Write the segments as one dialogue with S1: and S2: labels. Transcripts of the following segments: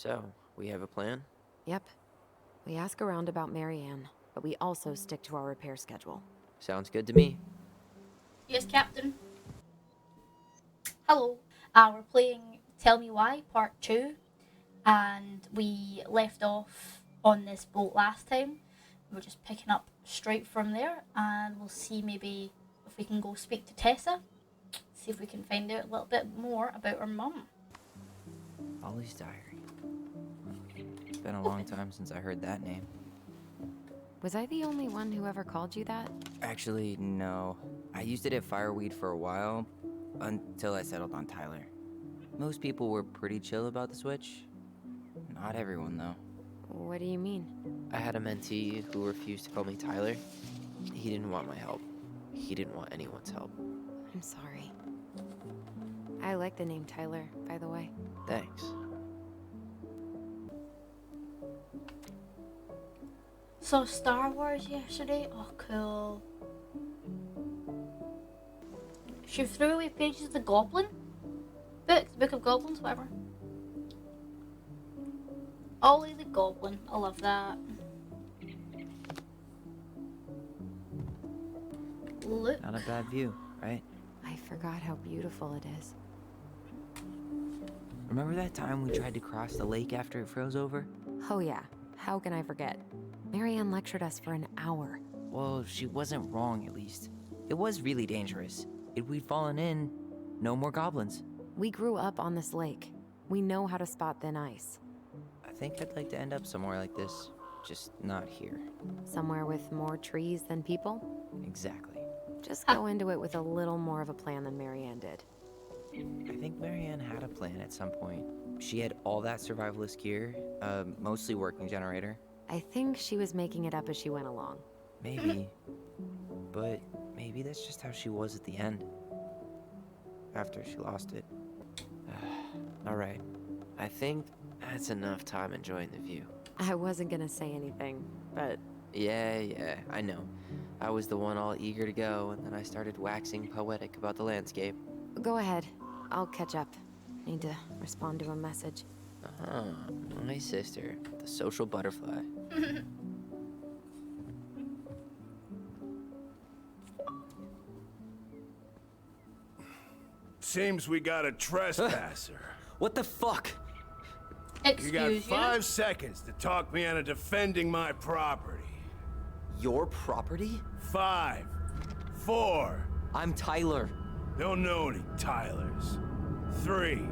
S1: So, we have a plan?
S2: Yep. We ask around about Marianne, but we also stick to our repair schedule.
S1: Sounds good to me.
S3: Yes, Captain. Hello. We're playing Tell Me Why Part 2, and we left off on this boat last time. We're just picking up straight from there, and we'll see maybe if we can go speak to Tessa, see if we can find out a little bit more about her mum.
S1: Ollie's Diary. It's been a long time since I heard that name.
S2: Was I the only one who ever called you that?
S1: Actually, no. I used it at Fireweed for a while, until I settled on Tyler. Most people were pretty chill about the switch. Not everyone, though.
S2: What do you mean?
S1: I had a mentee who refused to call me Tyler. He didn't want my help. He didn't want anyone's help.
S2: I'm sorry. I like the name Tyler, by the way.
S1: Thanks.
S3: Saw Star Wars yesterday. Oh, cool. She threw away pages of the Goblin book, the Book of Goblins, whatever. Ollie the Goblin. I love that. Look.
S1: Not a bad view, right?
S2: I forgot how beautiful it is.
S1: Remember that time we tried to cross the lake after it froze over?
S2: Oh yeah, how can I forget? Marianne lectured us for an hour.
S1: Well, she wasn't wrong, at least. It was really dangerous. If we'd fallen in, no more goblins.
S2: We grew up on this lake. We know how to spot thin ice.
S1: I think I'd like to end up somewhere like this, just not here.
S2: Somewhere with more trees than people?
S1: Exactly.
S2: Just go into it with a little more of a plan than Marianne did.
S1: I think Marianne had a plan at some point. She had all that survivalist gear, mostly working generator.
S2: I think she was making it up as she went along.
S1: Maybe. But maybe that's just how she was at the end. After she lost it. Alright. I think that's enough time enjoying the view.
S2: I wasn't gonna say anything, but...
S1: Yeah, I know. I was the one all eager to go, and then I started waxing poetic about the landscape.
S2: Go ahead. I'll catch up. Need to respond to a message.
S1: My sister, the social butterfly.
S4: Seems we got a trespasser.
S1: What the fuck?
S3: Excuse
S4: You got
S3: you.
S4: 5 seconds to talk me out of defending my property.
S1: Your property?
S4: 5, 4.
S1: I'm Tyler.
S4: Don't know any Tylers. 3,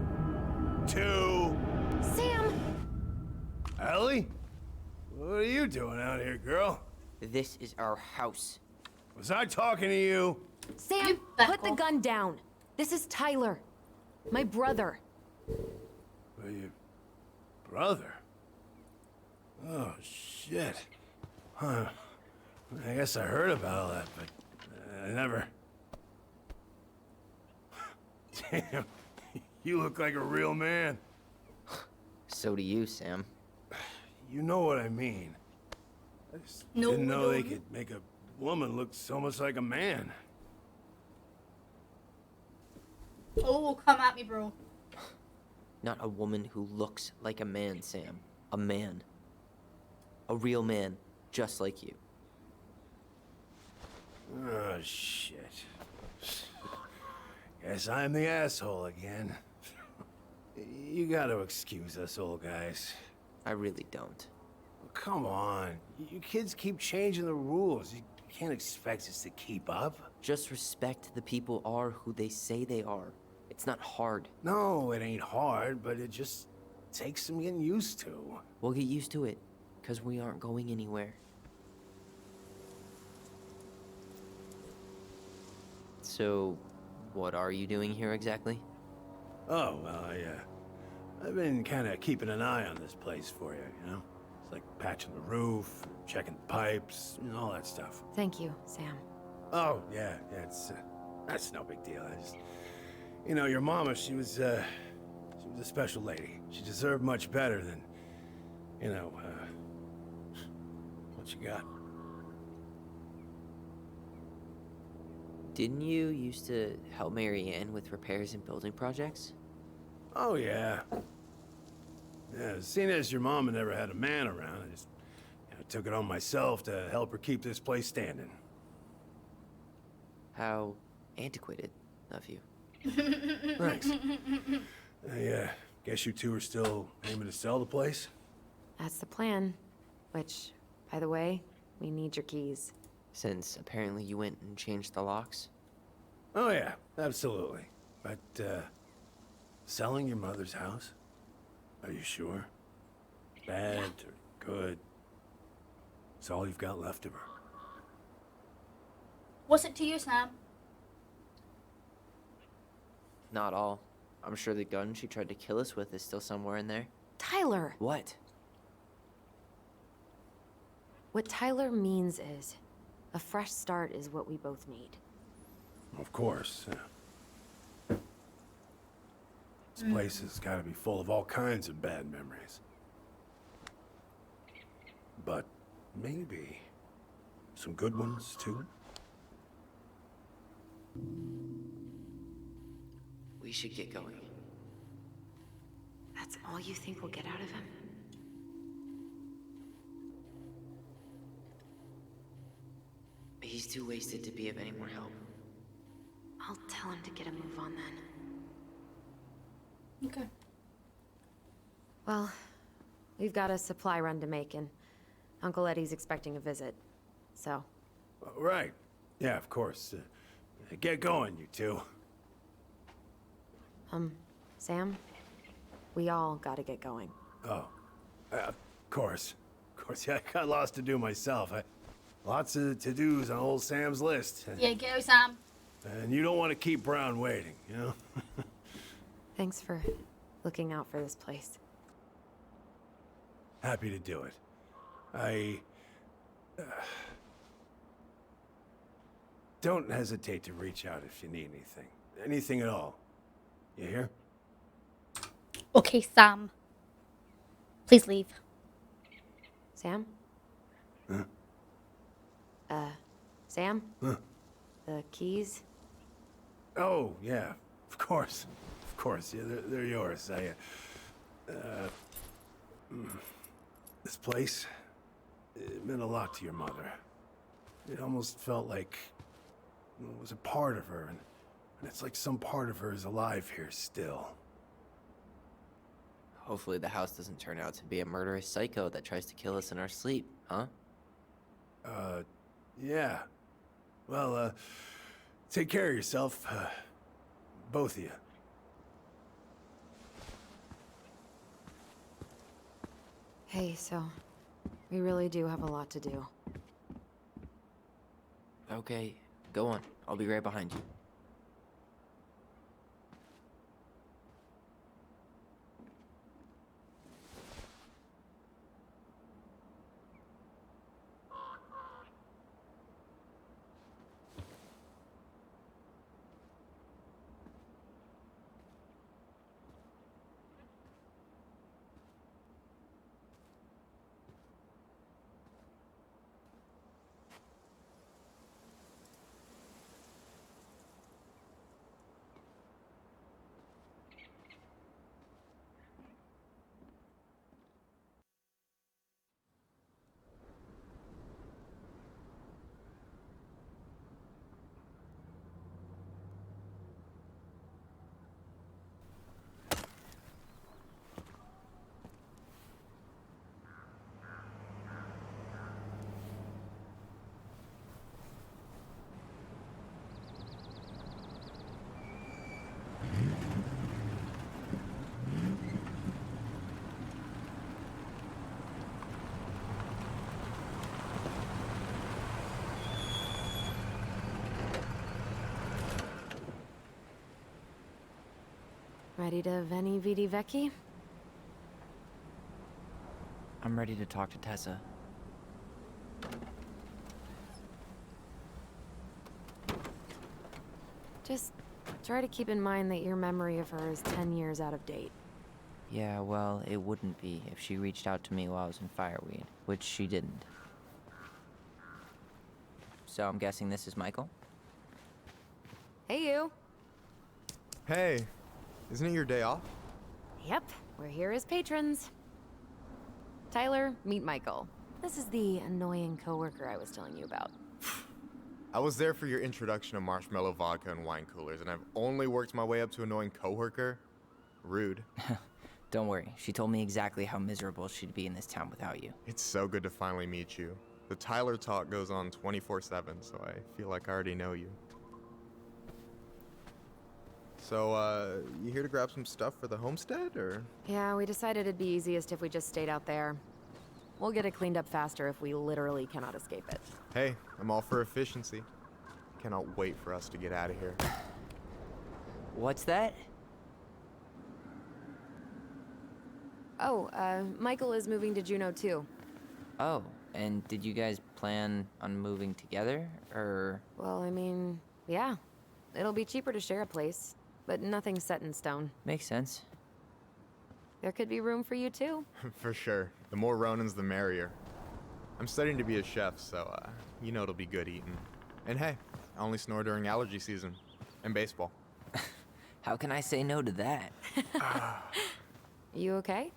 S4: 2.
S2: Sam!
S4: Ellie? What are you doing out here, girl?
S1: This is our house.
S4: Was I talking to you?
S2: Sam,
S3: You back
S2: put the
S3: off.
S2: gun down. This is Tyler. My brother.
S4: Well, your brother? Oh, shit. Huh. I guess I heard about all that, but I never... Damn, you look like a real man.
S1: So do you, Sam.
S4: You know what I mean. I just
S3: No,
S4: didn't know they
S3: no.
S4: could make a woman look so much like a man.
S3: Oh, come at me, bro.
S1: Not a woman who looks like a man, Sam. A man. A real man, just like you.
S4: Oh, shit. Guess I'm the asshole again. You gotta excuse us old guys.
S1: I really don't.
S4: Come on. You kids keep changing the rules. You can't expect us to keep up.
S1: Just respect the people are who they say they are. It's not hard.
S4: No, it ain't hard, but it just takes some getting used to.
S1: We'll get used to it, because we aren't going anywhere. So, what are you doing here exactly?
S4: Oh, well, I've been kind of keeping an eye on this place for you, you know? It's like patching the roof, checking the pipes, and all that stuff.
S2: Thank you, Sam.
S4: Oh, yeah, that's no big deal. I just, you know, your mama, she was a special lady. She deserved much better than, you know, what you got.
S1: Didn't you used to help Marianne with repairs and building projects?
S4: Oh, yeah. Yeah, seeing as your mama never had a man around, I just took it on myself to help her keep this place standing.
S1: How antiquated of you.
S4: Thanks. I guess you two are still aiming to sell the place?
S2: That's the plan. Which, by the way, we need your keys.
S1: Since apparently you went and changed the locks.
S4: Oh yeah, absolutely. But, selling your mother's house? Are you sure? Bad or good? It's all you've got left of her.
S3: What's it to you, Sam?
S1: Not all. I'm sure the gun she tried to kill us with is still somewhere in there.
S2: Tyler!
S1: What?
S2: What Tyler means is, a fresh start is what we both need.
S4: Of course. This place has got to be full of all kinds of bad memories. But maybe some good ones, too?
S1: We should get going.
S2: That's all you think we'll get out of him?
S1: He's too wasted to be of any more help.
S2: I'll tell him to get a move on then.
S3: Okay.
S2: Well, we've got a supply run to make, and Uncle Eddie's expecting a visit. So,
S4: Right. Yeah, of course. Get going, you two.
S2: Sam, we all gotta get going.
S4: Oh, of course. Of course, yeah, I got lots to do myself. Lots of to-dos on old Sam's list.
S3: Yeah, go, Sam.
S4: And you don't want to keep Brown waiting, you know?
S2: Thanks for looking out for this place.
S4: Happy to do it. I... don't hesitate to reach out if you need anything. Anything at all. You hear?
S3: Okay, Sam. Please leave.
S2: Sam?
S4: Huh?
S2: Sam?
S4: Huh?
S2: The keys?
S4: Oh, yeah. Of course. Of course. Yeah, they're yours. This place, it meant a lot to your mother. It almost felt like it was a part of her, and it's like some part of her is alive here still.
S1: Hopefully the house doesn't turn out to be a murderous psycho that tries to kill us in our sleep, huh?
S4: Yeah. Well, take care of yourself, both of you.
S2: Hey, so we really do have a lot to do.
S1: Okay, go on. I'll be right behind you.
S2: Ready to Veni Vidi Vecchi?
S1: I'm ready to talk to Tessa.
S2: Just try to keep in mind that your memory of her is 10 years out of date.
S1: Yeah, well, it wouldn't be if she reached out to me while I was in Fireweed, which she didn't. So I'm guessing this is Michael?
S2: Hey, you!
S5: Hey, isn't it your day off?
S2: Yep, we're here as patrons. Tyler, meet Michael. This is the annoying coworker I was telling you about.
S5: I was there for your introduction of marshmallow vodka and wine coolers, and I've only worked my way up to annoying coworker. Rude.
S1: Don't worry, she told me exactly how miserable she'd be in this town without you.
S5: It's so good to finally meet you. The Tyler talk goes on 24/7, so I feel like I already know you. So, you here to grab some stuff for the homestead, or?
S2: Yeah, we decided it'd be easiest if we just stayed out there. We'll get it cleaned up faster if we literally cannot escape it.
S5: Hey, I'm all for efficiency. Cannot wait for us to get out of here.
S1: What's that?
S2: Oh, Michael is moving to Juneau too.
S1: Oh, and did you guys plan on moving together, or?
S2: Well, I mean, yeah. It'll be cheaper to share a place, but nothing's set in stone.
S1: Makes sense.
S2: There could be room for you too.
S5: For sure. The more Ronins, the merrier. I'm studying to be a chef, so, you know it'll be good eating. And hey, I only snore during allergy season. And baseball.
S1: How can I say no to that?
S2: You okay?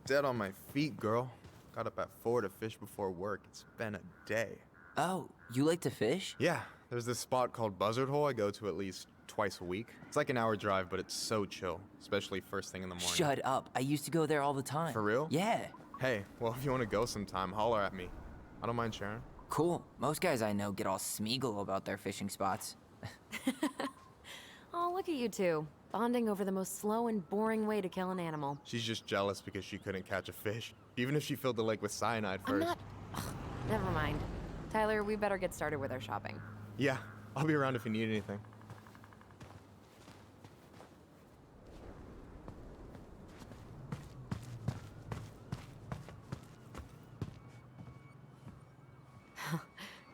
S5: Dead on my feet, girl. Got up at 4 to fish before work. It's been a day.
S1: Oh, you like to fish?
S5: Yeah, there's this spot called Buzzard Hole I go to at least twice a week. It's like an hour drive, but it's so chill, especially first thing in the morning.
S1: Shut up. I used to go there all the time.
S5: For real?
S1: Yeah.
S5: Hey, well, if you want to go sometime, holler at me. I don't mind sharing.
S1: Cool. Most guys I know get all Smeagol about their fishing spots.
S2: Oh, look at you two. Bonding over the most slow and boring way to kill an animal.
S5: She's just jealous because she couldn't catch a fish, even if she filled the lake with cyanide
S2: I'm
S5: first.
S2: not... Ugh, never mind. Tyler, we better get started with our shopping.
S5: Yeah, I'll be around if you need anything.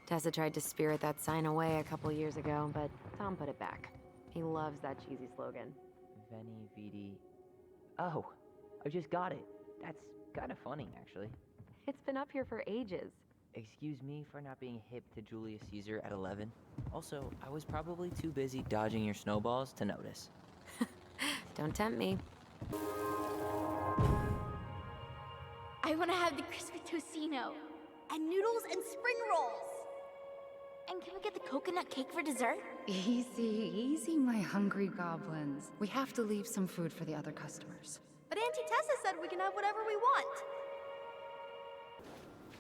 S2: Tessa tried to spirit that sign away a couple years ago, but Tom put it back. He loves that cheesy slogan.
S1: Veni Vidi. Oh, I just got it. That's kind of funny, actually.
S2: It's been up here for ages.
S1: Excuse me for not being hip to Julius Caesar at 11. Also, I was probably too busy dodging your snowballs to notice.
S2: Don't tempt me.
S6: I want to have the crispy tocino and noodles and spring rolls. And can we get the coconut cake for dessert?
S7: Easy, easy, my hungry goblins. We have to leave some food for the other customers.
S6: But Auntie Tessa said we can have whatever we want.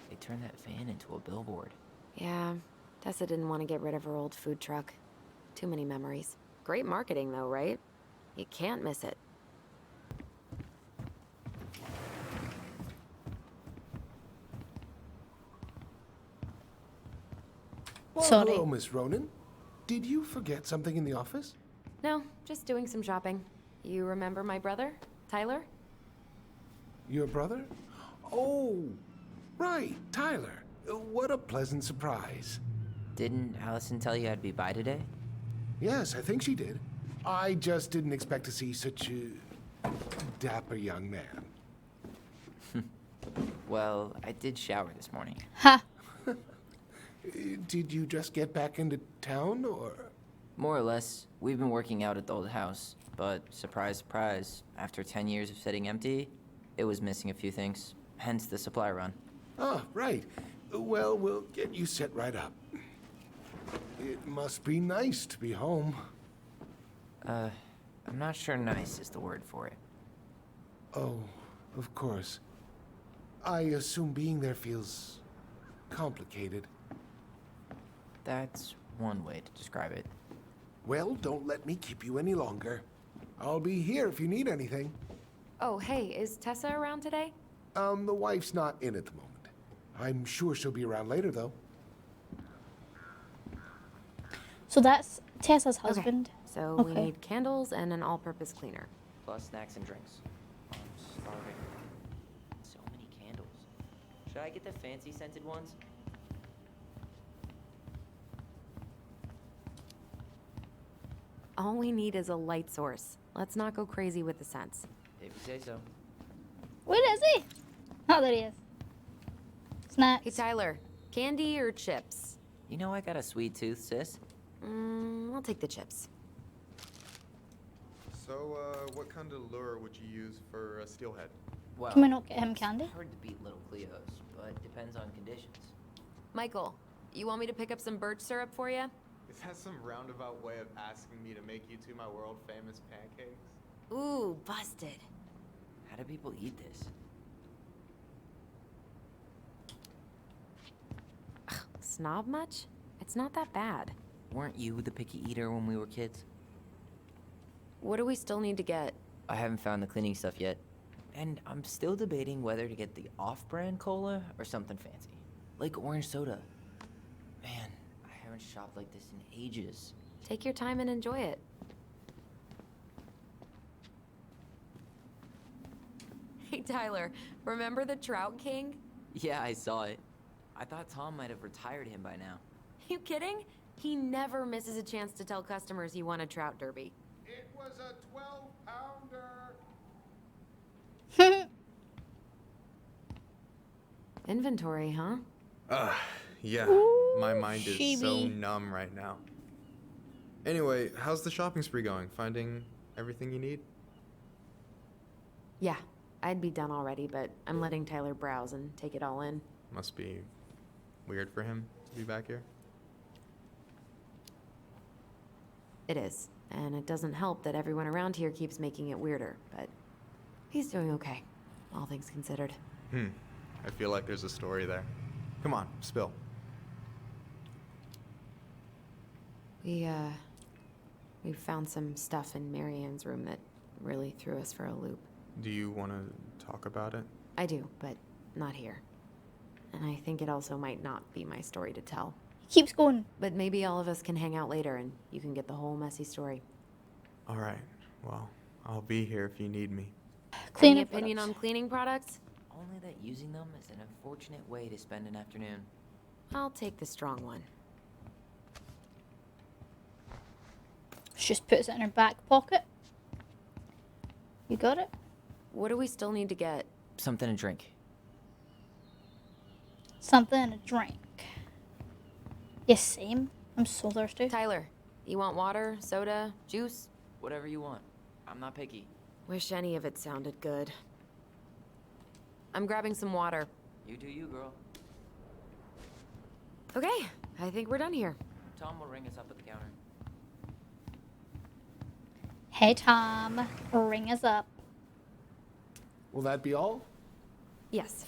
S1: They turned that van into a billboard.
S2: Yeah, Tessa didn't want to get rid of her old food truck. Too many memories. Great marketing though, right? You can't miss it.
S4: Well,
S3: Sorry.
S4: hello, Miss Ronan. Did you forget something in the office?
S2: No, just doing some shopping. You remember my brother, Tyler?
S4: Your brother? Oh, right, Tyler. What a pleasant surprise.
S1: Didn't Allison tell you I'd be by today?
S4: Yes, I think she did. I just didn't expect to see such a dapper young man.
S1: Well, I did shower this morning.
S3: Ha!
S4: Did you just get back into town, or?
S1: More or less. We've been working out at the old house, but surprise, surprise, after 10 years of sitting empty, it was missing a few things, hence the supply run.
S4: Ah, right. Well, we'll get you set right up. It must be nice to be home.
S1: I'm not sure nice is the word for it.
S4: Oh, of course. I assume being there feels complicated.
S1: That's one way to describe it.
S4: Well, don't let me keep you any longer. I'll be here if you need anything.
S2: Oh, hey, is Tessa around today?
S4: The wife's not in at the moment. I'm sure she'll be around later, though.
S3: So that's Tessa's
S2: Okay.
S3: husband.
S2: So we
S3: Okay.
S2: need candles and an all-purpose cleaner.
S1: Plus snacks and drinks. I'm starving. So many candles. Should I get the fancy scented ones?
S2: All we need is a light source. Let's not go crazy with the scents.
S1: If you say so.
S3: Where is he? Oh, there he is. Snacks.
S2: Hey, Tyler, candy or chips?
S1: You know I got a sweet tooth, sis.
S2: I'll take the chips.
S5: So, what kind of lure would you use for a steelhead?
S1: Well,
S3: Can we not get him candy?
S1: I heard the beat little clear. Stellos, but depends on conditions.
S2: Michael, you want me to pick up some birch syrup for you?
S5: Is that some roundabout way of asking me to make you two my world famous pancakes?
S2: Ooh, busted.
S1: How do people eat this?
S2: Snob much? It's not that bad.
S1: Weren't you the picky eater when we were kids?
S2: What do we still need to get?
S1: I haven't found the cleaning stuff yet. And I'm still debating whether to get the off-brand cola or something fancy. Like orange soda. Man, I haven't shopped like this in ages.
S2: Take your time and enjoy it. Hey, Tyler, remember the Trout King?
S1: Yeah, I saw it. I thought Tom might have retired him by now.
S2: You kidding? He never misses a chance to tell customers he won a trout derby.
S8: It was a 12-pounder.
S2: Inventory, huh?
S5: Yeah.
S3: Ooh,
S5: My mind is so
S3: chibi.
S5: numb right now. Anyway, how's the shopping spree going? Finding everything you need?
S2: Yeah, I'd be done already, but I'm letting Tyler browse and take it all in.
S5: Must be weird for him to be back here.
S2: It is, and it doesn't help that everyone around here keeps making it weirder, but he's doing okay, all things considered.
S5: I feel like there's a story there. Come on, spill.
S2: We found some stuff in Marianne's room that really threw us for a loop.
S5: Do you want to talk about it?
S2: I do, but not here. And I think it also might not be my story to tell.
S3: He keeps going.
S2: But maybe all of us can hang out later and you can get the whole messy story.
S5: All right. Well, I'll be here if you need me.
S2: Any
S3: Cleaning
S2: opinion
S3: products.
S2: on cleaning products?
S1: Only that using them is an unfortunate way to spend an afternoon.
S2: I'll take the strong one.
S3: She just puts it in her back pocket. You got it?
S2: What do we still need to get?
S1: Something to drink.
S3: Something and a drink. Yes, same. I'm so thirsty.
S2: Tyler, you want water, soda, juice?
S1: Whatever you want. I'm not picky.
S2: Wish any of it sounded good. I'm grabbing some water.
S1: You do you, girl.
S2: Okay, I think we're done here.
S1: Tom will ring us up at the counter.
S3: Hey, Tom. Ring us up.
S4: Will that be all?
S2: Yes.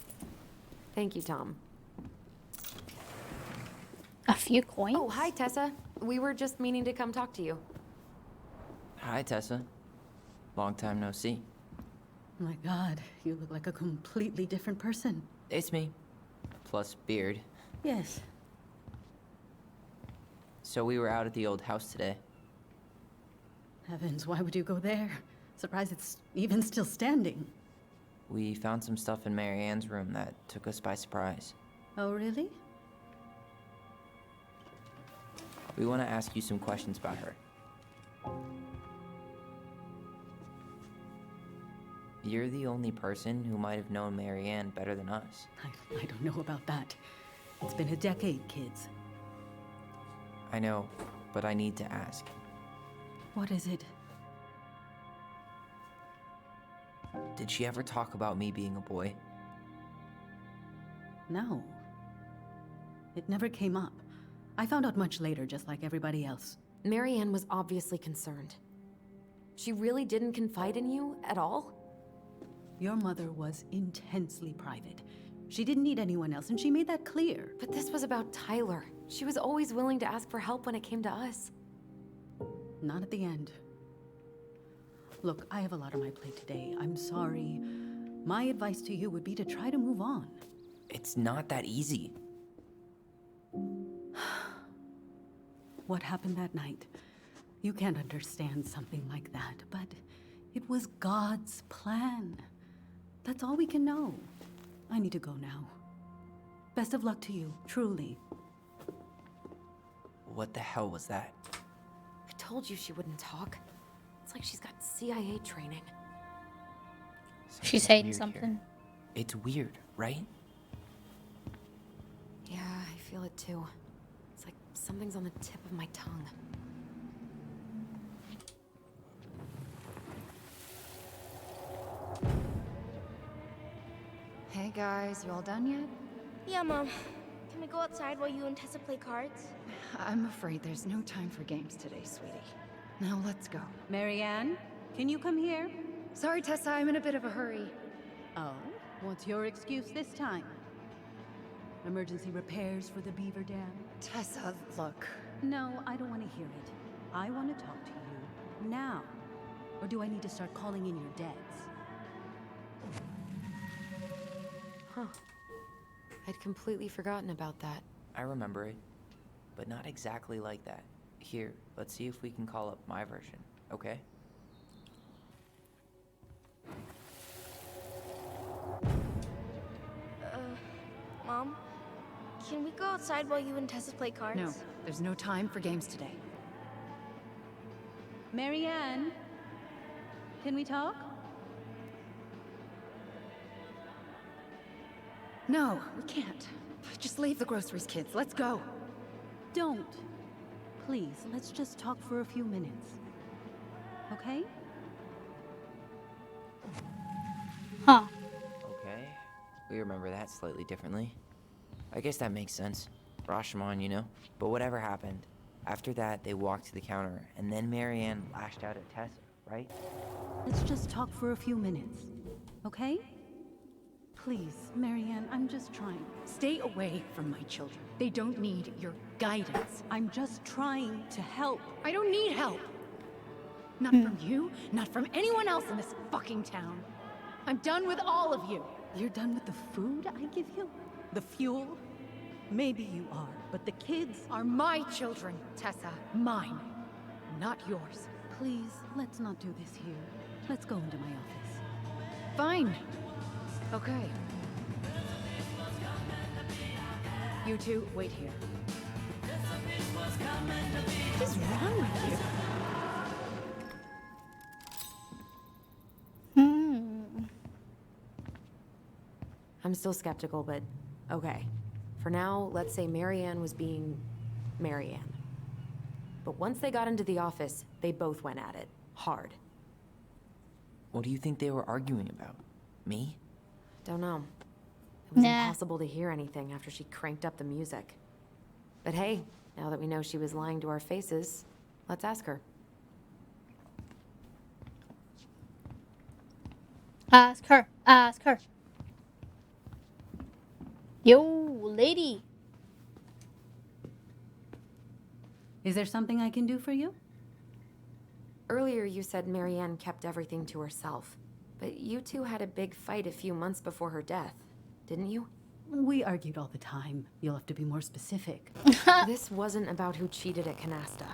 S2: Thank you, Tom.
S3: A few coins.
S2: Oh, hi, Tessa. We were just meaning to come talk to you.
S1: Hi, Tessa. Long time no see.
S9: My God, you look like a completely different person.
S1: It's me. Plus beard.
S9: Yes.
S1: So we were out at the old house today.
S9: Heavens, why would you go there? Surprised it's even still standing.
S1: We found some stuff in Marianne's room that took us by surprise.
S9: Oh, really?
S1: We want to ask you some questions about her. You're the only person who might have known Marianne better than us.
S9: I don't know about that. It's been a decade, kids.
S1: I know, but I need to ask.
S9: What is it?
S1: Did she ever talk about me being a boy?
S9: No. It never came up. I found out much later, just like everybody else.
S2: Marianne was obviously concerned. She really didn't confide in you at all?
S9: Your mother was intensely private. She didn't need anyone else, and she made that clear.
S2: But this was about Tyler. She was always willing to ask for help when it came to us.
S9: Not at the end. Look, I have a lot on my plate today. I'm sorry. My advice to you would be to try to move on.
S1: It's not that easy.
S9: What happened that night? You can't understand something like that, but it was God's plan. That's all we can know. I need to go now. Best of luck to you, truly.
S1: What the hell was that?
S2: I told you she wouldn't talk. It's like she's got CIA training.
S3: She's
S1: Something's
S3: hiding
S1: weird
S3: something.
S1: here. It's weird, right?
S2: Yeah, I feel it too. It's like something's on the tip of my tongue.
S7: Hey, Hey guys, you all done yet?
S6: Yeah, Mom. Can we go outside while you and Tessa play cards?
S7: I'm afraid there's no time for games today, sweetie. Now let's go.
S9: Marianne, can you come here?
S7: Sorry, Tessa, I'm in a bit of a hurry.
S9: Oh, what's your excuse this time? Emergency repairs for the beaver dam?
S7: Tessa, look.
S9: No, I don't want to hear it. I want to talk to you now. Or do I need to start calling in your debts?
S2: Huh. I'd completely forgotten about that.
S1: I remember it, but not exactly like that. Here, let's see if we can call up my version, okay?
S6: Mom? Can we go outside while you and Tessa play cards?
S7: No, there's no time for games today.
S9: Marianne, can we talk?
S7: No, we can't. Just leave the groceries, kids. Let's go.
S9: Don't. Please, let's just talk for a few minutes. Okay?
S3: Huh.
S1: Okay. We remember that slightly differently. I guess that makes sense. Rashomon, you know? But whatever happened, after that, they walked to the counter, and then Marianne lashed out at Tessa, right?
S9: Let's just talk for a few minutes. Okay? Please, Marianne, I'm just trying.
S7: Stay away from my children. They don't need your guidance.
S9: I'm just trying to help.
S7: I don't need help. Not from you, not from anyone else in this fucking town. I'm done with all of you.
S9: You're done with the food I give you? The fuel? Maybe you are, but the kids
S7: Are my children, Tessa. Mine, not yours.
S9: Please, let's not do this here. Let's go into my office.
S7: Fine. Okay. You two, wait here. What is wrong with you?
S2: I'm still skeptical, but okay. For now, let's say Marianne was being Marianne. But once they got into the office, they both went at it. Hard.
S1: What do you think they were arguing about? Me?
S2: Don't know. It was
S3: Nah.
S2: impossible to hear anything after she cranked up the music. But hey, now that we know she was lying to our faces, let's ask her.
S3: Ask her. Ask her. Yo, lady.
S9: Is there something I can do for you?
S2: Earlier you said Marianne kept everything to herself. But you two had a big fight a few months before her death, didn't you?
S9: We argued all the time. You'll have to be more specific.
S2: This wasn't about who cheated at Canasta.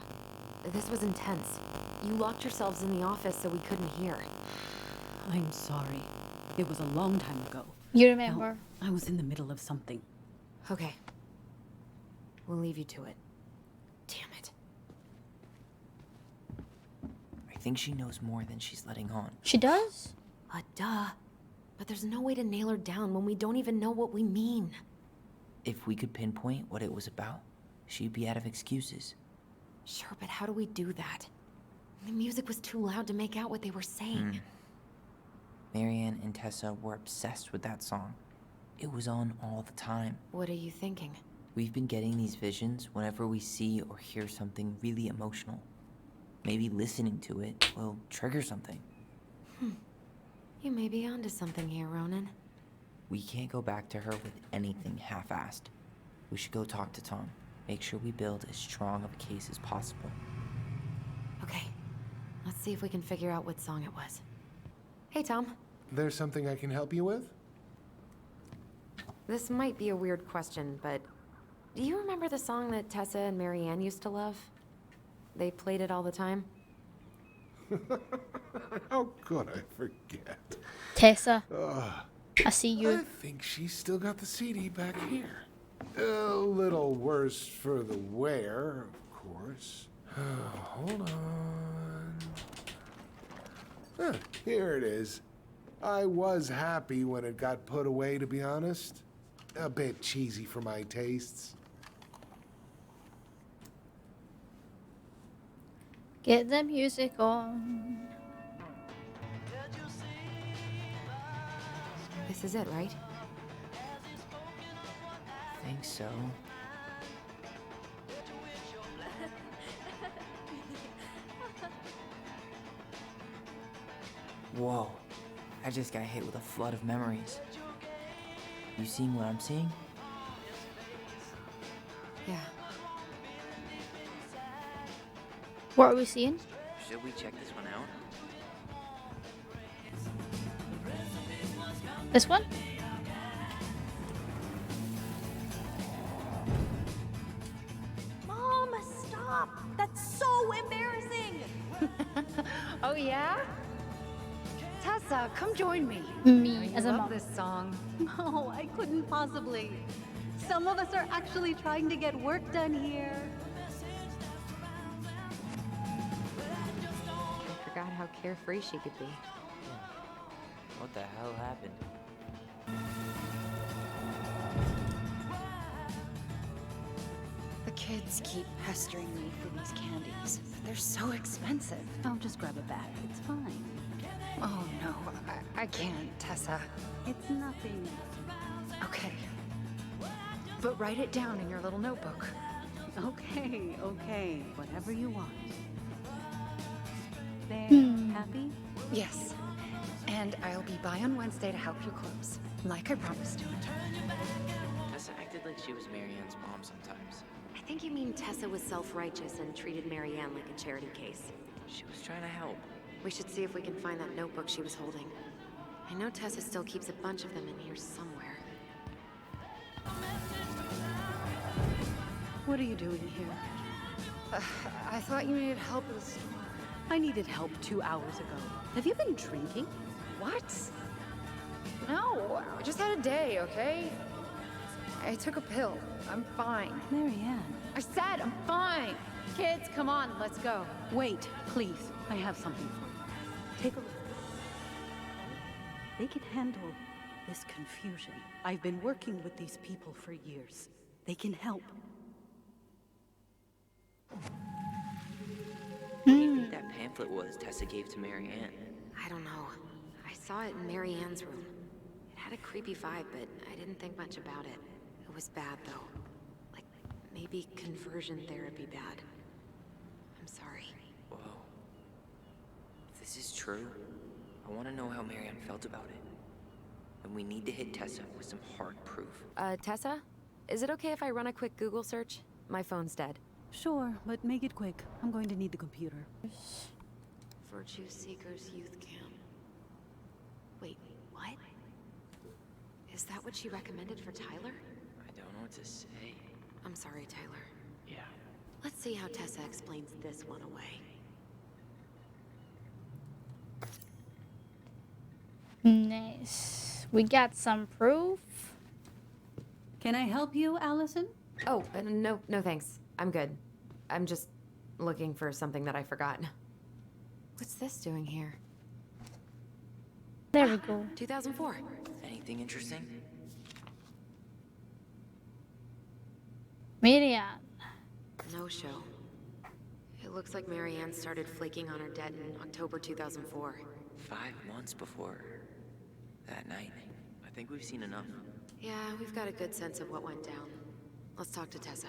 S2: This was intense. You locked yourselves in the office so we couldn't hear.
S9: I'm sorry. It was a long time ago.
S3: You remember?
S9: I was in the middle of something.
S2: Okay. We'll leave you to it. Damn it.
S1: I think she knows more than she's letting on.
S3: She does?
S2: Duh. But there's no way to nail her down when we don't even know what we mean.
S1: If we could pinpoint what it was about, she'd be out of excuses.
S2: Sure, but how do we do that? The music was too loud to make out what they were saying.
S1: Marianne and Tessa were obsessed with that song. It was on all the time.
S2: What are you thinking?
S1: We've been getting these visions whenever we see or hear something really emotional. Maybe listening to it will trigger something.
S2: You may be onto something here, Ronan.
S1: We can't go back to her with anything half-assed. We should go talk to Tom. Make sure we build as strong of a case as possible.
S2: Okay. Let's see if we can figure out what song it was. Hey, Tom.
S8: There's something I can help you with?
S2: This might be a weird question, but do you remember the song that Tessa and Marianne used to love? They played it all the time.
S8: How could I forget?
S3: Tessa,
S8: Ugh.
S3: I see
S8: I
S3: you.
S8: think she's still got the CD back here. A little worse for the wear, of course. Hold on. Here it is. I was happy when it got put away, to be honest. A bit cheesy for my tastes.
S3: Get the music on.
S2: This is it, right?
S1: so. Whoa, I just got hit with a flood of memories. You seeing what I'm seeing?
S2: Yeah.
S3: What are we seeing?
S1: Should we check this one out?
S3: This one?
S6: Mom, stop! That's so embarrassing!
S7: Oh yeah? Tessa, come join me.
S3: Me
S7: I
S3: as a
S7: love
S3: mom.
S7: this song.
S9: No, I couldn't possibly. Some of us are actually trying to get work done here.
S2: I forgot how carefree she could be.
S1: What the hell happened?
S7: The kids keep pestering me for these candies. They're so expensive.
S9: I'll just grab a bag. It's fine.
S7: Oh no, I can't, Tessa.
S9: It's nothing.
S7: Okay. But write it down in your little notebook.
S9: Okay, okay. Whatever you want. There, happy?
S7: Yes. And I'll be by on Wednesday to help you close, like I promised to.
S1: Tessa acted like she was Marianne's mom sometimes.
S2: I think you mean Tessa was self-righteous and treated Marianne like a charity case.
S1: She was trying to help.
S2: We should see if we can find that notebook she was holding. I know Tessa still keeps a bunch of them in here somewhere.
S9: What are you doing here?
S7: I thought you needed help at the store.
S9: I needed help 2 hours ago. Have you been drinking?
S7: What? No, I just had a day, okay? I took a pill. I'm fine.
S9: Marianne.
S7: I said I'm fine. Kids, come on, let's go.
S9: Wait, please. I have something for you. Take a look. They can handle this confusion. I've been working with these people for years. They can help.
S1: What do you think that pamphlet was Tessa gave to Marianne?
S2: I don't know. I saw it in Marianne's room. It had a creepy vibe, but I didn't think much about it. It was bad, though. Like, maybe conversion therapy bad. I'm sorry.
S1: Whoa. If this is true, I want to know how Marianne felt about it. And we need to hit Tessa with some hard proof.
S2: Tessa? Is it okay if I run a quick Google search? My phone's dead.
S9: Sure, but make it quick. I'm going to need the computer.
S2: Virtue Seekers Youth Camp. Wait, what? Is that what she recommended for Tyler?
S1: I don't know what to say.
S2: I'm sorry, Tyler.
S1: Yeah.
S2: Let's see how Tessa explains this one away.
S3: Nice. We got some proof.
S9: Can I help you, Allison?
S2: Oh, no thanks. I'm good. I'm just looking for something that I forgot. What's this doing here?
S3: There we go.
S2: 2004.
S1: Anything interesting?
S3: Marianne.
S2: No show. It looks like Marianne started flaking on her debt in October 2004.
S1: 5 months before that night. I think we've seen enough.
S2: Yeah, we've got a good sense of what went down. Let's talk to Tessa.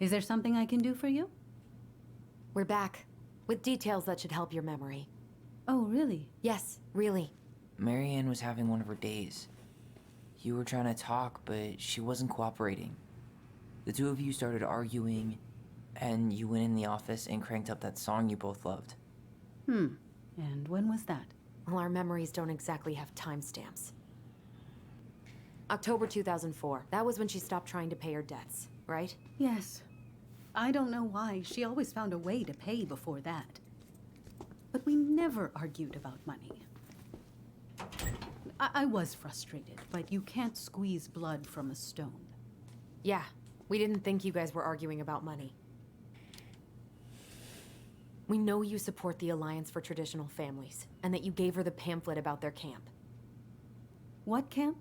S9: Is there something I can do for you?
S2: We're back, with details that should help your memory.
S9: Oh, really?
S2: Yes, really.
S1: Marianne was having one of her days. You were trying to talk, but she wasn't cooperating. The two of you started arguing, and you went in the office and cranked up that song you both loved.
S9: And when was that?
S2: Well, our memories don't exactly have timestamps. October 2004. That was when she stopped trying to pay her debts, right?
S9: Yes. I don't know why. She always found a way to pay before that. But we never argued about money. I was frustrated, but you can't squeeze blood from a stone.
S2: Yeah, we didn't think you guys were arguing about money. We know you support the Alliance for Traditional Families, and that you gave her the pamphlet about their camp.
S9: What camp?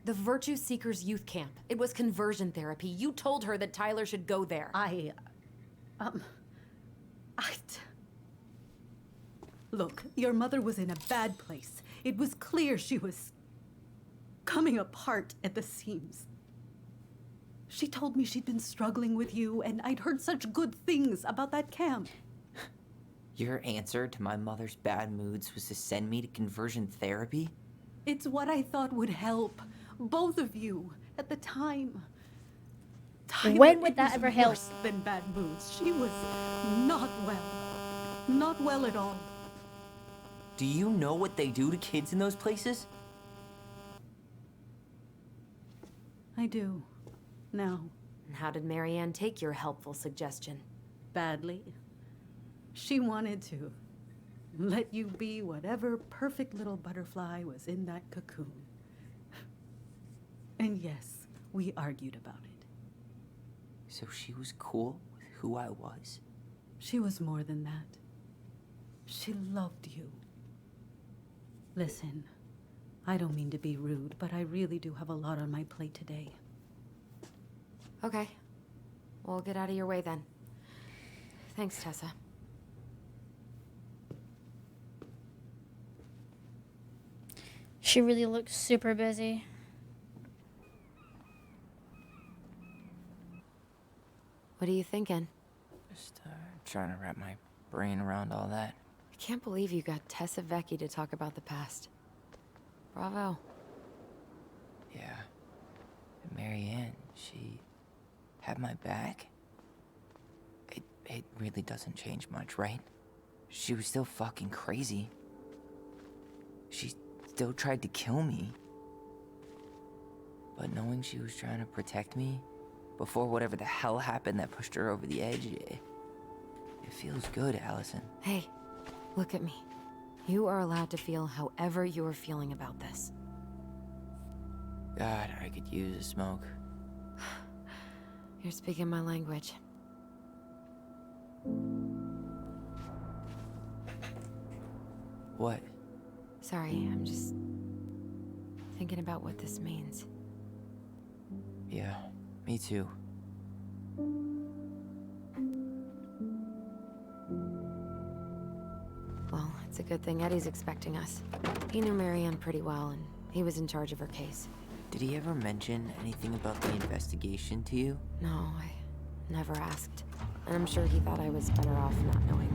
S2: The Virtue Seekers Youth Camp. It was conversion therapy. You told her that Tyler should go there.
S9: Look, your mother was in a bad place. It was clear she was coming apart at the seams. She told me she'd been struggling with you, and I'd heard such good things about that camp.
S1: Your answer to my mother's bad moods was to send me to conversion therapy?
S9: It's what I thought would help both of you at the time. Tyler,
S3: When would
S9: it
S3: that
S9: was
S3: ever help?
S9: worse than bad moods. She was not well. Not well at all.
S1: Do you know what they do to kids in those places?
S9: I do. Now.
S2: And how did Marianne take your helpful suggestion?
S9: Badly. She wanted to let you be whatever perfect little butterfly was in that cocoon. And yes, we argued about it.
S1: So she was cool with who I was?
S9: She was more than that. She loved you. Listen, I don't mean to be rude, but I really do have a lot on my plate today.
S2: Okay. We'll get out of your way then. Thanks, Tessa.
S3: She really looks super busy.
S2: What are you thinking?
S1: Just trying to wrap my brain around all that.
S2: I can't believe you got Tessa Vecchi to talk about the past. Bravo.
S1: Yeah. And Marianne, she had my back. It really doesn't change much, right? She was still fucking crazy. She still tried to kill me. But knowing she was trying to protect me before whatever the hell happened that pushed her over the edge, it feels good, Allison.
S2: Hey, look at me. You are allowed to feel however you are feeling about this.
S1: God, I could use a smoke.
S2: You're speaking my language.
S1: What?
S2: Sorry, I'm just thinking about what this means.
S1: Yeah, me too.
S2: Well, it's a good thing Eddie's expecting us. He knew Marianne pretty well, and he was in charge of her case.
S1: Did he ever mention anything about the investigation to you?
S2: No, I never asked. And I'm sure he thought I was better off not knowing.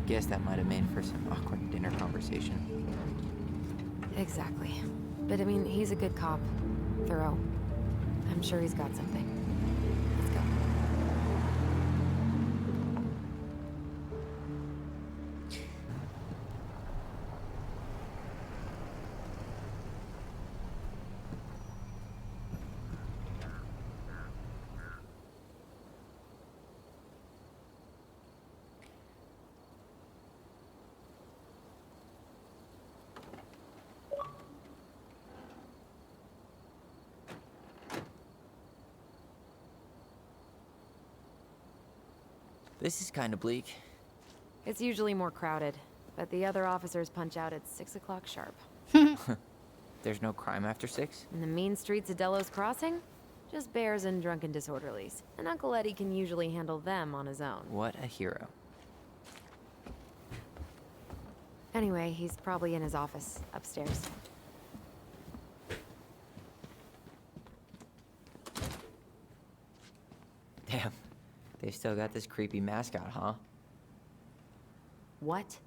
S1: Guess that might have made for some awkward dinner conversation.
S2: Exactly. But I mean, he's a good cop. Thorough. I'm sure he's got something. Let's go.
S1: This is kind of bleak.
S2: It's usually more crowded, but the other officers punch out at 6 o'clock sharp.
S1: There's no crime after 6?
S2: In the mean streets of Stellos Crossing? Just bears and drunken disorderlies. And Uncle Eddie can usually handle them on his own.
S1: What a hero.
S2: Anyway, he's probably in his office, upstairs.
S1: Damn. They still got this creepy mascot, huh?
S2: What?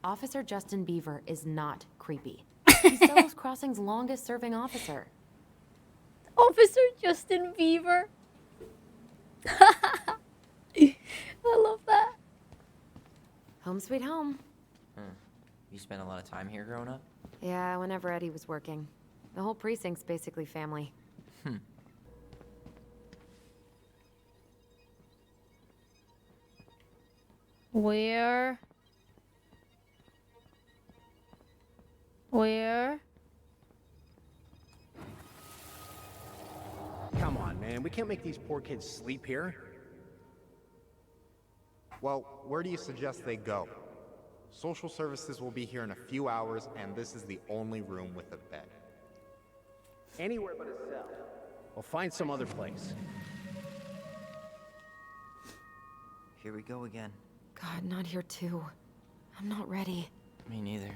S2: Officer Justin Beaver is not creepy. He's Stellos Crossing's longest-serving officer.
S3: Officer Justin Bieber. I love that.
S2: Home sweet home.
S1: You spent a lot of time here growing up?
S2: Yeah, whenever Eddie was working. The whole precinct's basically family.
S3: Where?
S10: Come on, man. We can't make these poor kids sleep here.
S5: Well, where do you suggest they go? Social services will be here in a few hours, and this is the only room with a bed.
S10: Anywhere but a cell. We'll find some other place.
S1: Here we go again.
S2: God, not here too. I'm not ready.
S1: Me neither.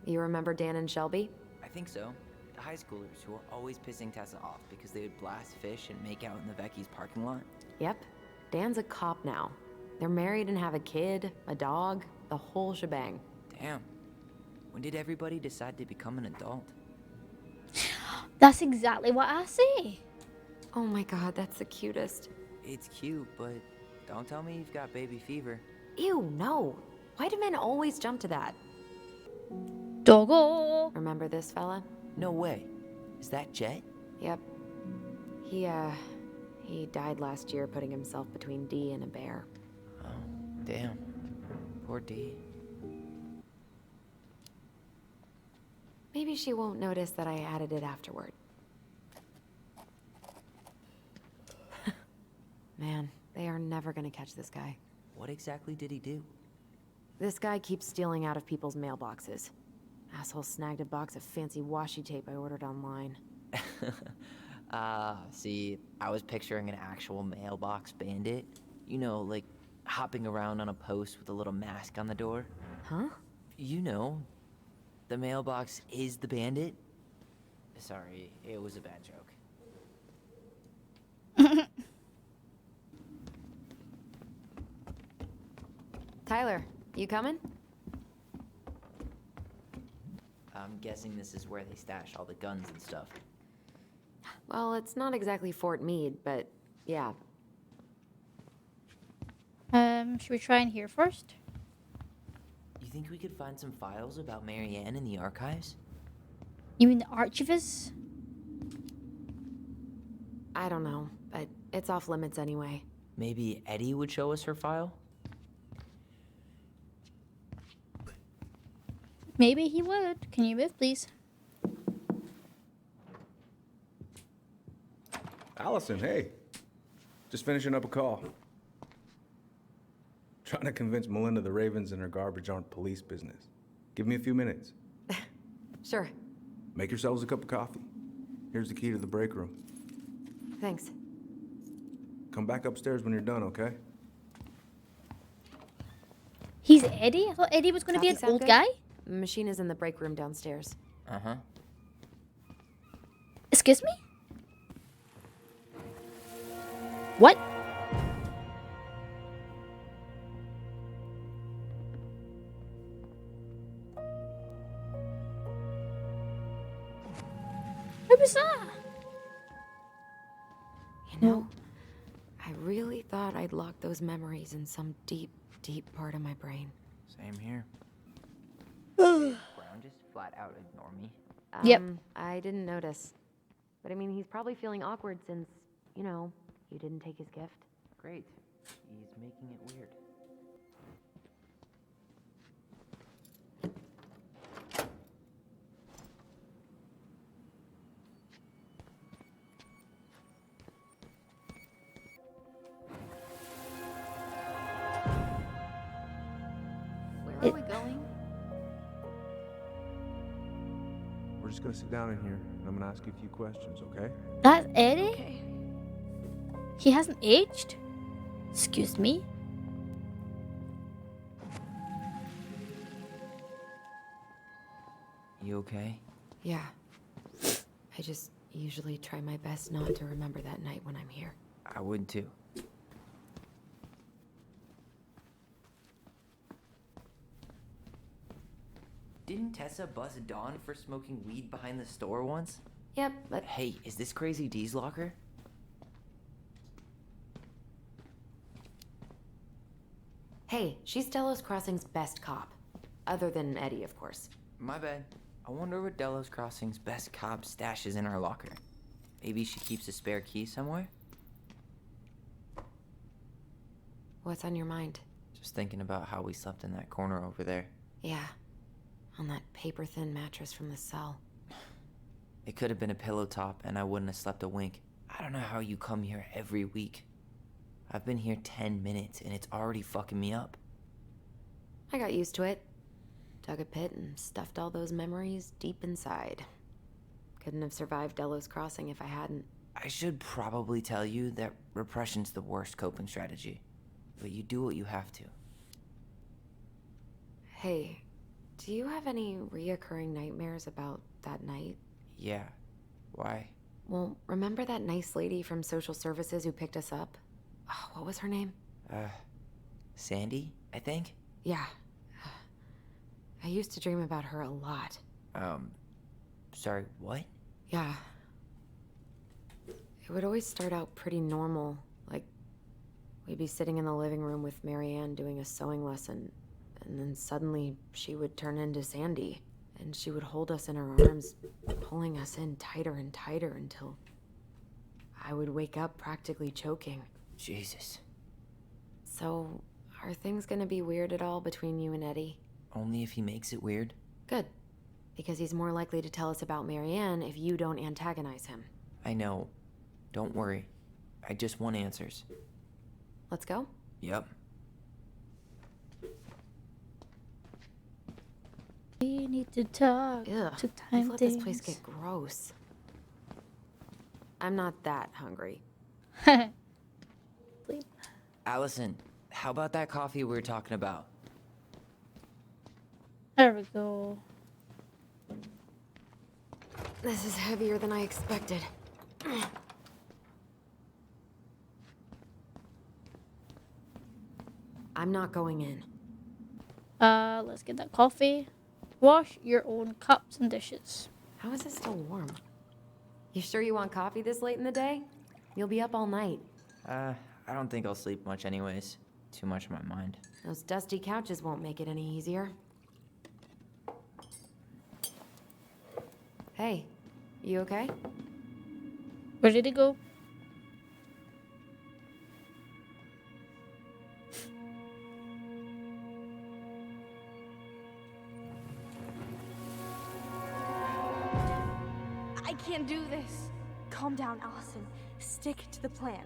S2: You remember Dan and Shelby?
S1: I think so. The high schoolers who were always pissing Tessa off because they would blast fish and make out in the Vecchi's parking lot.
S2: Yep. Dan's a cop now. They're married and have a kid, a dog, the whole shebang.
S1: Damn. When did everybody decide to become an adult?
S3: That's exactly what I say.
S2: Oh my god, that's the cutest.
S1: It's cute, but don't tell me you've got baby fever.
S2: Ew, no. Why do men always jump to that?
S3: Doggo.
S2: Remember this fella?
S1: No way. Is that Jet?
S2: Yep. He died last year putting himself between Dee and a bear.
S1: Oh, damn. Poor D.
S2: Maybe she won't notice that I added it afterward. Man, they are never gonna catch this guy.
S1: What exactly did he do?
S2: This guy keeps stealing out of people's mailboxes. Asshole snagged a box of fancy washi tape I ordered online.
S1: See, I was picturing an actual mailbox bandit. You know, like hopping around on a post with a little mask on the door.
S2: Huh?
S1: You know, the mailbox is the bandit. Sorry, it was a bad joke.
S2: Tyler, you coming?
S1: I'm guessing this is where they stash all the guns and stuff.
S2: Well, it's not exactly Fort Meade, but yeah.
S3: Should we try in here first?
S1: You think we could find some files about Marianne in the archives?
S3: You mean the archivist?
S2: I don't know, but it's off limits anyway.
S1: Maybe Eddie would show us her file?
S3: Maybe he would. Can you move, please?
S11: Allison, hey. Just finishing up a call. Trying to convince Melinda the Ravens and her garbage aren't police business. Give me a few minutes.
S2: Sure.
S11: Make yourselves a cup of coffee. Here's the key to the break room.
S2: Thanks.
S11: Come back upstairs when you're done, okay?
S3: He's Eddie? I thought Eddie was going to be
S2: Coffee
S3: an
S2: sound
S3: old
S2: good?
S3: guy.
S2: The machine is in the break room downstairs.
S1: Uh-huh.
S3: Excuse me? What? What was that?
S2: You know, I really thought I'd locked those memories in some deep, deep part of my brain.
S1: Same here. Brown just flat out ignore me.
S3: Yep.
S2: I didn't notice. But I mean, he's probably feeling awkward since, you know, you didn't take his gift.
S1: Great. He's making it weird.
S6: Where are we going?
S11: We're just gonna sit down in here, and I'm gonna ask you a few questions, okay?
S3: That's Eddie?
S6: Okay.
S3: He hasn't aged? Excuse me?
S1: You okay?
S2: Yeah. I just usually try my best not to remember that night when I'm here.
S1: I would too. Didn't Tessa buzz Dawn for smoking weed behind the store once?
S2: Yep, but
S1: Hey, is this Crazy D's locker?
S2: hey, she's Stellos Crossing's best cop. Other than Eddie, of course.
S1: My bad. I wonder what Delos Crossing's best cop stashes in her locker. Maybe she keeps a spare key somewhere?
S2: What's on your mind?
S1: Just thinking about how we slept in that corner over there.
S2: Yeah. On that paper-thin mattress from the cell.
S1: It could have been a pillow top and I wouldn't have slept a wink. I don't know how you come here every week. I've been here 10 minutes and it's already fucking me up.
S2: I got used to it. Dug a pit and stuffed all those memories deep inside. Couldn't have survived Delos Crossing if I hadn't.
S1: I should probably tell you that repression's the worst coping strategy. But you do what you have to.
S2: Hey, do you have any reoccurring nightmares about that night?
S1: Yeah. Why?
S2: Well, remember that nice lady from social services who picked us up? Oh, what was her name?
S1: Sandy, I think?
S2: Yeah. I used to dream about her a lot.
S1: Sorry, what?
S2: Yeah. It would always start out pretty normal. Like, we'd be sitting in the living room with Marianne doing a sewing lesson, and then suddenly she would turn into Sandy, and she would hold us in her arms, pulling us in tighter and tighter until I would wake up practically choking.
S1: Jesus.
S2: So, are things gonna be weird at all between you and Eddie?
S1: Only if he makes it weird.
S2: Good. Because he's more likely to tell us about Marianne if you don't antagonize him.
S1: I know. Don't worry. I just want answers.
S2: Let's go?
S1: Yep.
S3: We need to talk
S2: Ugh,
S3: to
S2: you've
S3: time
S2: let
S3: things.
S2: this place get gross. I'm not that hungry.
S3: Sleep.
S1: Allison, how about that coffee we were talking about?
S3: There we go.
S2: This is heavier than I expected. I'm not going in.
S3: Let's get that coffee. Wash your own cups and dishes.
S2: How is it still warm? You sure you want coffee this late in the day? You'll be up all night.
S1: I don't think I'll sleep much anyways. Too much on my mind.
S2: Those dusty couches won't make it any easier. Hey, you okay?
S3: Ready to go?
S6: I can't do this. Calm down, Allison. Stick to the plan.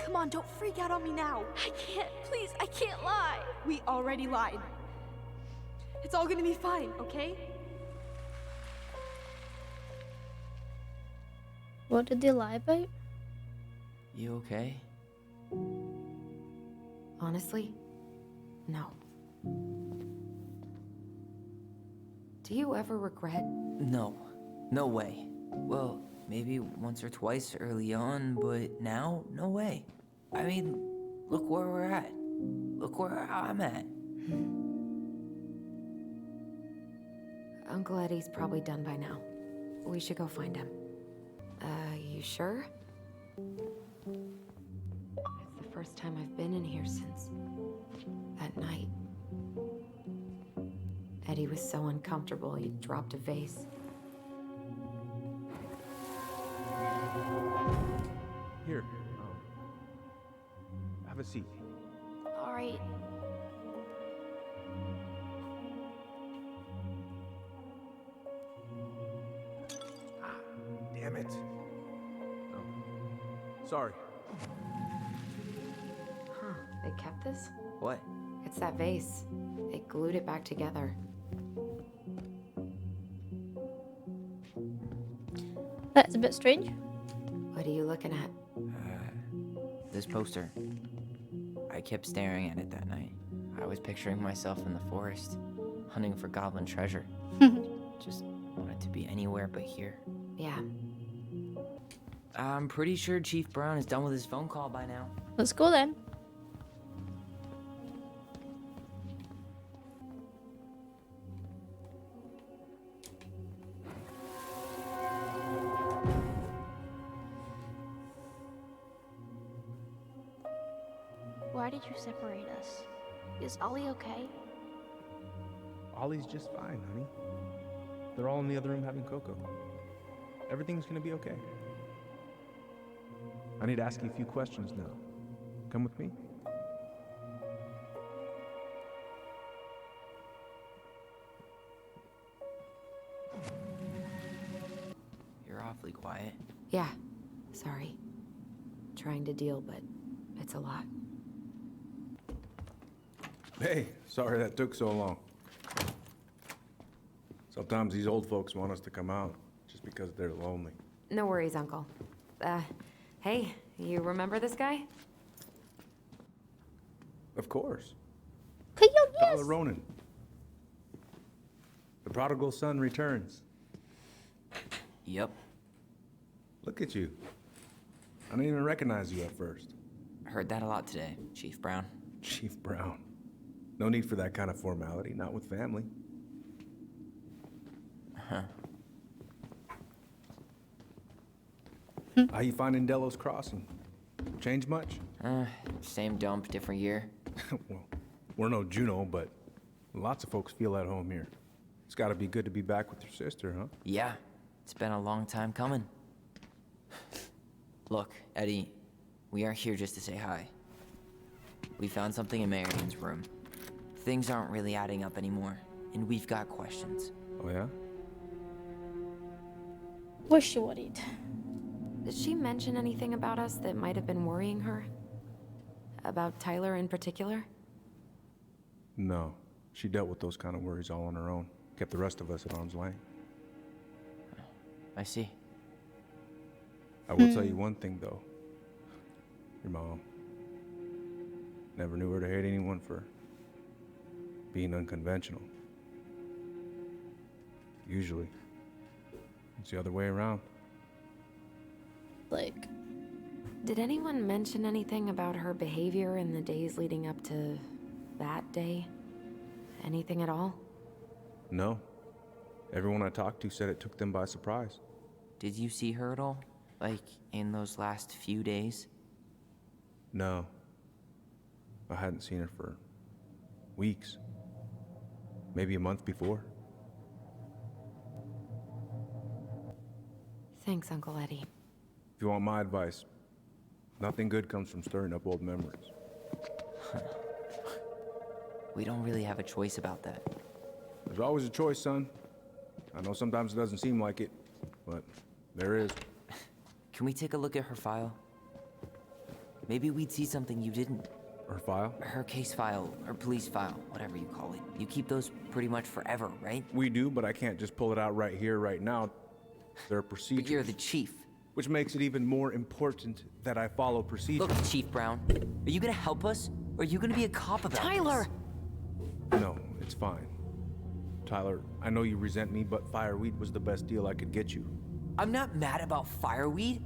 S6: Come on, don't freak out on me now. I can't. Please, I can't lie. We already lied. It's all gonna be fine, okay?
S3: What did they lie about?
S1: You okay?
S2: Honestly, no. Do you ever regret?
S1: No. No way. Well, maybe once or twice early on, but now, no way. I mean, look where we're at. Look where I'm at.
S2: Uncle Eddie's probably done by now. We should go find him. You sure? It's the first time I've been in here since that night. Eddie was so uncomfortable, he dropped a vase.
S12: Here. Have a seat.
S6: All right.
S12: Damn it. Oh. Sorry.
S2: Huh, they kept this?
S1: What?
S2: It's that vase. They glued it back together.
S3: That's a bit strange.
S2: What are you looking at?
S1: This poster. I kept staring at it that night. I was picturing myself in the forest, hunting for goblin treasure. Just wanted to be anywhere but here.
S2: Yeah.
S1: I'm pretty sure Chief Brown is done with his phone call by now.
S3: Let's go then.
S6: Why did you separate us? Is Ollie okay?
S12: Ollie's just fine, honey. They're all in the other room having cocoa. Everything's gonna be okay. I need to ask you a few questions now. Come with me?
S1: You're awfully quiet.
S2: Yeah. Sorry. Trying to deal, but it's a lot.
S11: Hey, sorry that took so long. Sometimes these old folks want us to come out just because they're lonely.
S2: No worries, Uncle. Hey, you remember this guy?
S11: Of course.
S3: Okay, yo, yes.
S11: Tyler Ronan. The prodigal son returns.
S1: Yep.
S11: Look at you. I didn't even recognize you at first.
S1: Heard that a lot today, Chief Brown.
S11: Chief Brown. No need for that kind of formality, not with family.
S1: Huh.
S11: How you finding Delos Crossing? Change much?
S1: Same dump, different year.
S11: Well, we're no Juno, but lots of folks feel at home here. It's gotta be good to be back with your sister, huh?
S1: Yeah, it's been a long time coming. Look, Eddie, we aren't here just to say hi. We found something in Marianne's room. Things aren't really adding up anymore, and we've got questions.
S11: Oh, yeah?
S3: Was she worried?
S2: Did she mention anything about us that might have been worrying her? About Tyler in particular?
S11: No. She dealt with those kind of worries all on her own. Kept the rest of us at arm's length.
S1: I see.
S11: I will tell you one thing, though. Your mom. Never knew her to hate anyone for being unconventional. Usually, it's the other way around.
S3: Like,
S2: Did anyone mention anything about her behavior in the days leading up to that day? Anything at all?
S11: No. Everyone I talked to said it took them by surprise.
S1: Did you see her at all? Like, in those last few days?
S11: No. I hadn't seen her for weeks. Maybe a month before.
S2: Thanks, Uncle Eddie.
S11: If you want my advice, nothing good comes from stirring up old memories.
S1: We don't really have a choice about that.
S11: There's always a choice, son. I know sometimes it doesn't seem like it, but there is.
S1: Can we take a look at her file? Maybe we'd see something you didn't.
S11: Her file?
S1: Her case file, or police file, whatever you call it. You keep those pretty much forever, right?
S11: We do, but I can't just pull it out right here, right now. There are procedures.
S1: But you're the chief.
S11: Which makes it even more important that I follow procedures.
S1: Look, Chief Brown, are you gonna help us? Or are you gonna be a cop about
S2: Tyler!
S11: No, it's fine. Tyler, I know you resent me, but fireweed was the best deal I could get you.
S1: I'm not mad about fireweed,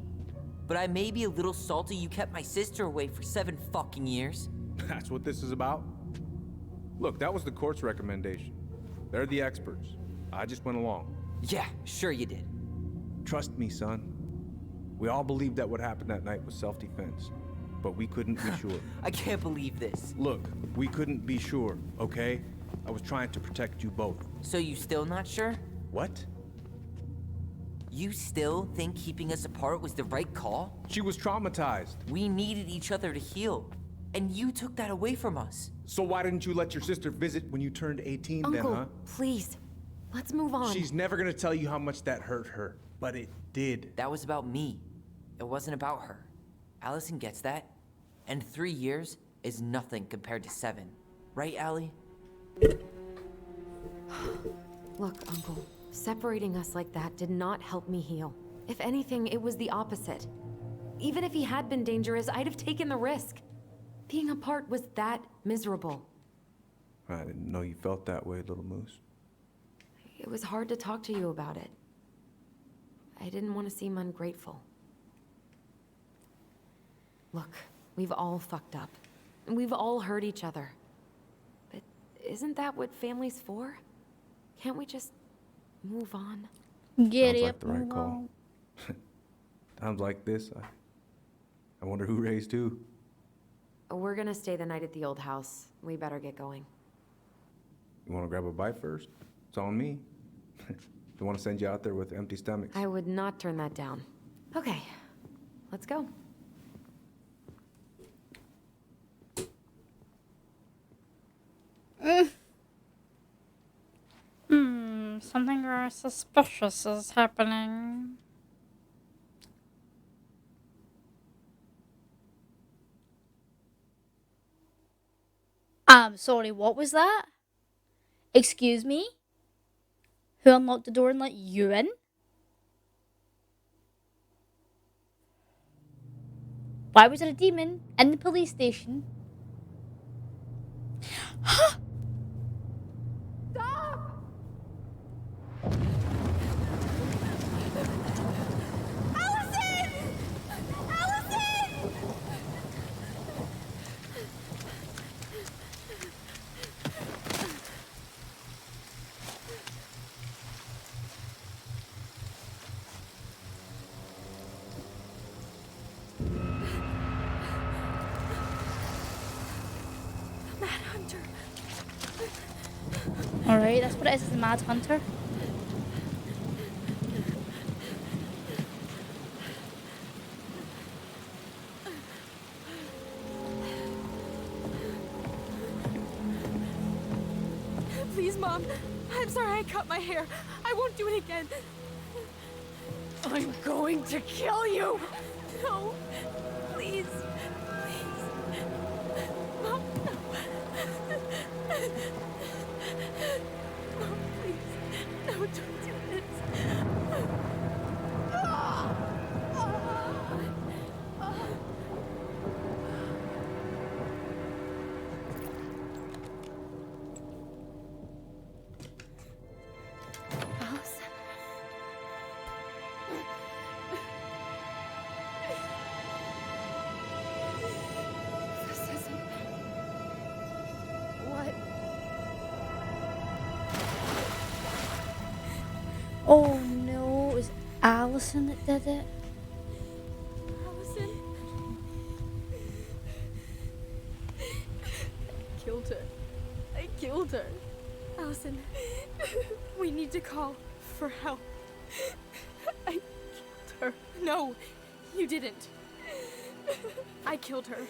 S1: but I may be a little salty you kept my sister away for 7 fucking years.
S11: That's what this is about? Look, that was the court's recommendation. They're the experts. I just went along.
S1: Yeah, sure you did.
S11: Trust me, son. We all believed that what happened that night was self-defense, but we couldn't be sure.
S1: I can't believe this.
S11: Look, we couldn't be sure, okay? I was trying to protect you both.
S1: So you still not sure?
S11: What?
S1: You still think keeping us apart was the right call?
S11: She was traumatized.
S1: We needed each other to heal, and you took that away from us.
S11: So why didn't you let your sister visit when you turned 18
S2: Uncle,
S11: then, huh?
S2: please. Let's move on.
S11: She's never gonna tell you how much that hurt her, but it did.
S1: That was about me. It wasn't about her. Allison gets that. And 3 years is nothing compared to 7. Right, Allie?
S2: Look, Uncle, separating us like that did not help me heal. If anything, it was the opposite. Even if he had been dangerous, I'd have taken the risk. Being apart was that miserable.
S11: I didn't know you felt that way, little moose.
S2: It was hard to talk to you about it. I didn't want to seem ungrateful. Look, we've all fucked up. And we've all hurt each other. But isn't that what family's for? Can't we just move on?
S3: Get
S11: Sounds
S3: it.
S11: like the right call. Times like this, I wonder who raised who.
S2: We're gonna stay the night at the old house. We better get going.
S11: You want to grab a bite first? It's on me. Don't want to send you out there with empty stomachs.
S2: I would not turn that down. Okay, let's go.
S3: Something very suspicious is happening. Sorry, what was that? Excuse me? Who unlocked the door and let you in? Why was there a demon in the police station?
S6: Stop! Allison! Allison! Mad Hunter.
S3: Alright, that's what it is, the Mad Hunter.
S6: Please, Mom. I'm sorry I cut my hair. I won't do it again. I'm going to kill you. No. Please. Please. Mom, no. Mom, please. No, don't do this. Allison. This isn't... What?
S3: Oh no, it was Allison that did it.
S6: Allison? I killed her. I killed her. Allison, we need to call for help. I killed her. No, you didn't. I killed her.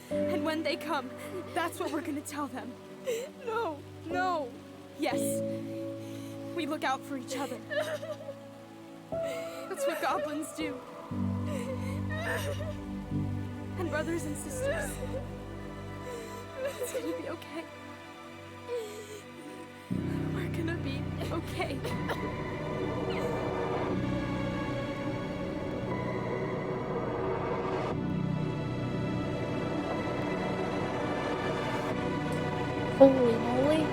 S6: And when they come, that's what we're gonna tell them. No, no. Yes. We look out for each other. That's what goblins do. And brothers and sisters. It's gonna be okay. We're gonna be okay.
S3: Holy moly.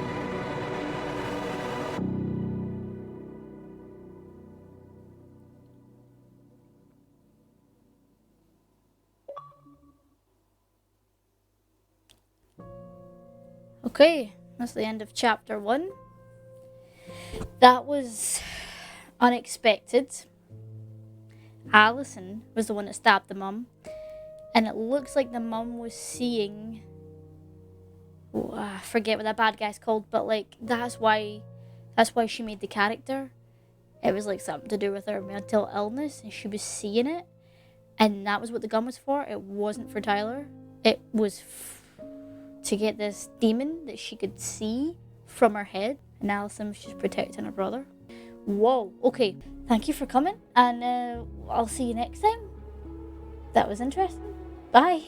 S3: Okay, that's the end of chapter 1. That was unexpected. Allison was the one that stabbed the mum, and it looks like the mum was seeing... I forget what that bad guy's called, but like that's why she made the character. It was like something to do with her mental illness, and she was seeing it, and that was what the gun was for. It wasn't for Tyler. It was to get this demon that she could see from her head, and Allison was just protecting her brother. Whoa. Okay. Thank you for coming, and I'll see you next time. That was interesting. Bye.